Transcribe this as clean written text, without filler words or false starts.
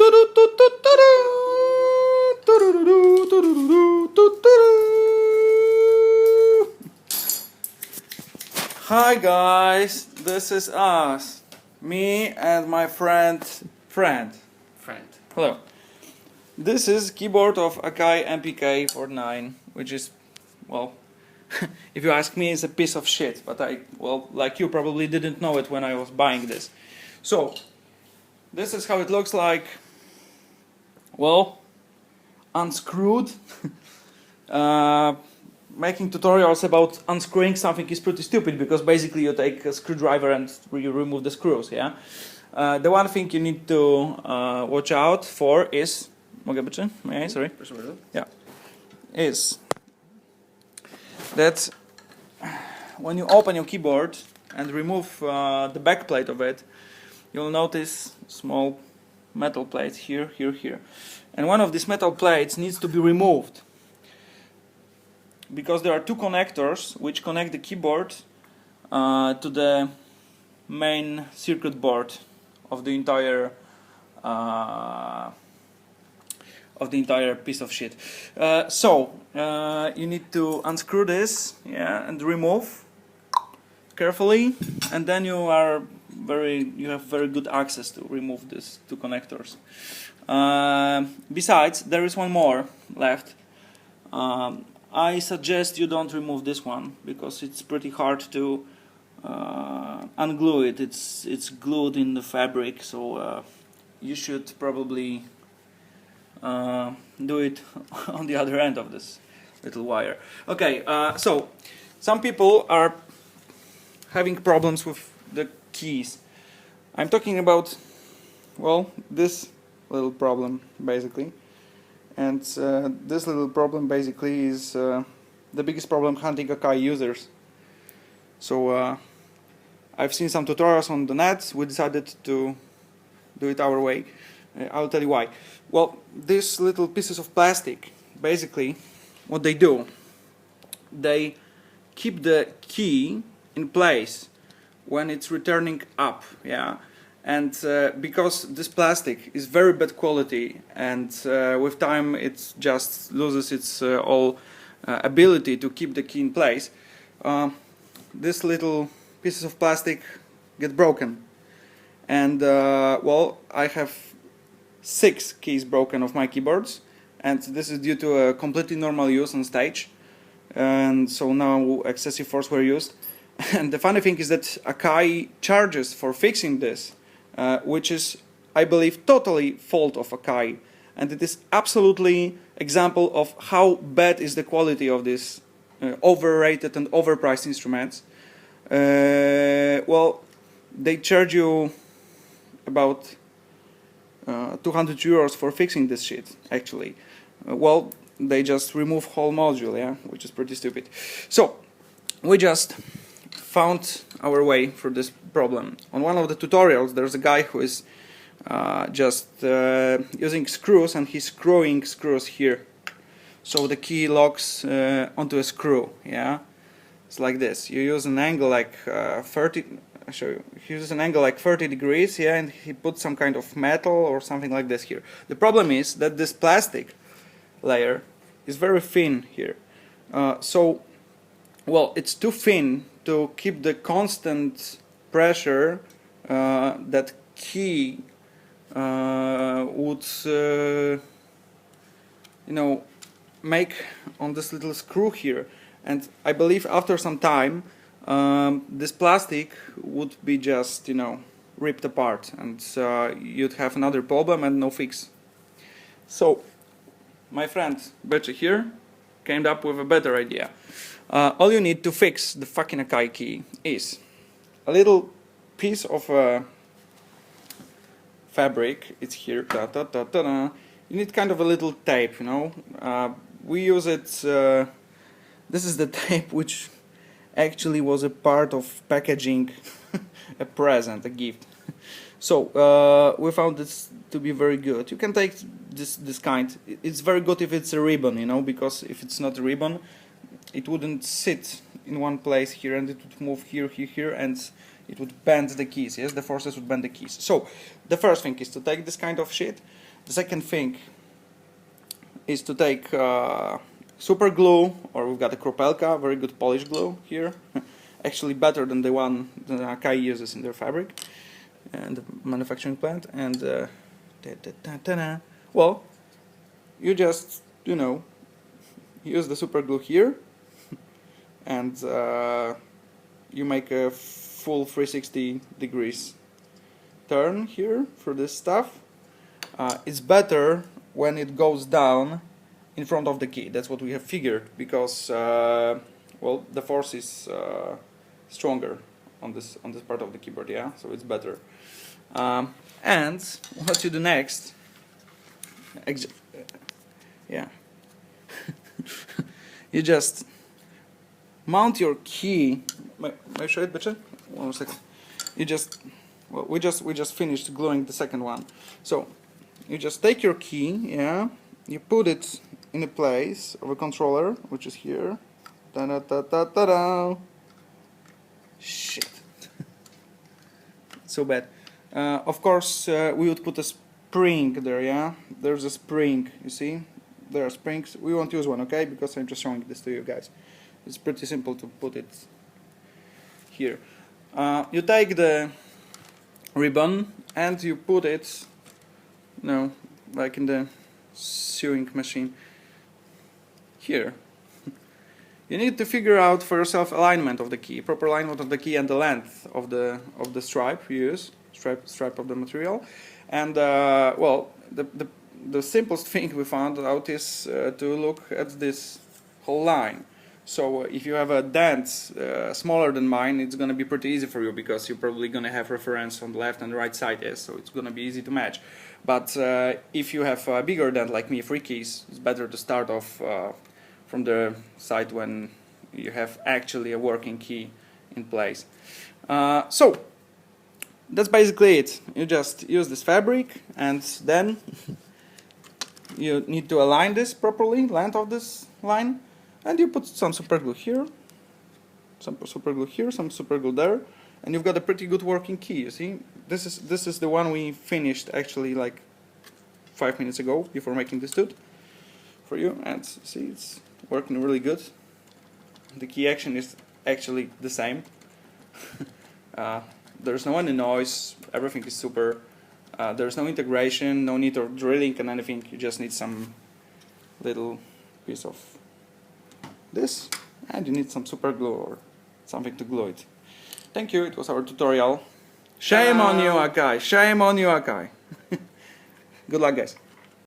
Hi guys, this is us, me and my friend. Hello. This is keyboard of Akai MPK 49, which is, well, if you ask me, it's a piece of shit. But like you probably didn't know it when I was buying this. So, this is how it looks like. Well, unscrewed. Making tutorials about unscrewing something is pretty stupid because basically you take a screwdriver and you remove the screws. Yeah. The one thing you need to watch out for is, sorry. Yeah, is that when you open your keyboard and remove the back plate of it, you'll notice small metal plates here, and one of these metal plates needs to be removed because there are two connectors which connect the keyboard to the main circuit board of the entire piece of shit. So you need to unscrew this, yeah, and remove carefully, and then you have very good access to remove these two connectors. Besides, there is one more left. I suggest you don't remove this one because it's pretty hard to unglue it. It's glued in the fabric, so you should probably do it on the other end of this little wire. Okay, so some people are having problems with the keys. I'm talking about, well, this little problem basically, and this little problem basically is the biggest problem hunting Akai users. So I've seen some tutorials on the net. We decided to do it our way. I'll tell you why. Well, these little pieces of plastic, basically, what they do, they keep the key in place when it's returning up, yeah. And because this plastic is very bad quality, and with time it just loses its all ability to keep the key in place, these little pieces of plastic get broken. And well, I have 6 keys broken of my keyboards, and this is due to a completely normal use on stage, and so no excessive force were used. And the funny thing is that Akai charges for fixing this, which is, I believe, totally fault of Akai, and it is absolutely example of how bad is the quality of these overrated and overpriced instruments. Well, they charge you about 200 euros for fixing this shit, actually. Well, they just remove whole module, yeah, which is pretty stupid. So, we just found our way through this problem. On one of the tutorials, there's a guy who is just using screws, and he's screwing screws here. So the key locks onto a screw, yeah? It's like this. You use an angle like 30... I'll show you. He uses an angle like 30 degrees, yeah, and he puts some kind of metal or something like this here. The problem is that this plastic layer is very thin here. So, well, it's too thin to keep the constant pressure that key would, you know, make on this little screw here. And I believe after some time, this plastic would be just, you know, ripped apart, and you'd have another problem and no fix. So my friend Beche here came up with a better idea. All you need to fix the fucking Akai key is a little piece of fabric. It's here. You need kind of a little tape, you know. We use it. This is the tape which actually was a part of packaging a present, a gift. So we found this to be very good. You can take this kind. It's very good if it's a ribbon, you know, because if it's not a ribbon, it wouldn't sit in one place here, and it would move here, and it would bend the keys. Yes, the forces would bend the keys. So the first thing is to take this kind of shit The second thing is to take super glue, or we've got a Kropelka, very good polish glue here. Actually better than the one that Akai uses in their fabric and the manufacturing plant. And well, you just, you know, use the super glue here, and you make a full 360 degrees turn here for this stuff. It's better when it goes down in front of the key. That's what we have figured, because well, the force is stronger on this part of the keyboard, yeah, so it's better. And what you do next, yeah, you just mount your key. May I show it, bitch? 1 second. You just, well, we just finished gluing the second one. So you just take your key, yeah, you put it in a place of a controller, which is here. Da-da-da-da-da-da. Shit. So bad. Of course, we would put a spring there, yeah? There's a spring, you see? There are springs. We won't use one, okay? Because I'm just showing this to you guys. It's pretty simple to put it here. You take the ribbon and you put it, you know, like in the sewing machine here. You need to figure out for yourself alignment of the key, proper alignment of the key, and the length of the stripe you use, stripe of the material. And well, the simplest thing we found out is to look at this whole line. So if you have a dent smaller than mine, it's going to be pretty easy for you, because you're probably going to have reference on the left and the right side, yes, so it's going to be easy to match. But if you have a bigger dent like me, 3 keys, it's better to start off from the side when you have actually a working key in place. So that's basically it. You just use this fabric, and then you need to align this properly, length of this line, and you put some super glue here, some super glue here, some super glue there, and you've got a pretty good working key. You see, this is the one we finished actually like 5 minutes ago before making this tooth for you, and see, it's working really good. The key action is actually the same. There's no any noise, everything is super. There's no integration, no need of drilling and anything. You just need some little piece of this, and you need some super glue or something to glue it. Thank you, it was our tutorial. Shame on you, Akai, shame on you, Akai. Good luck, guys.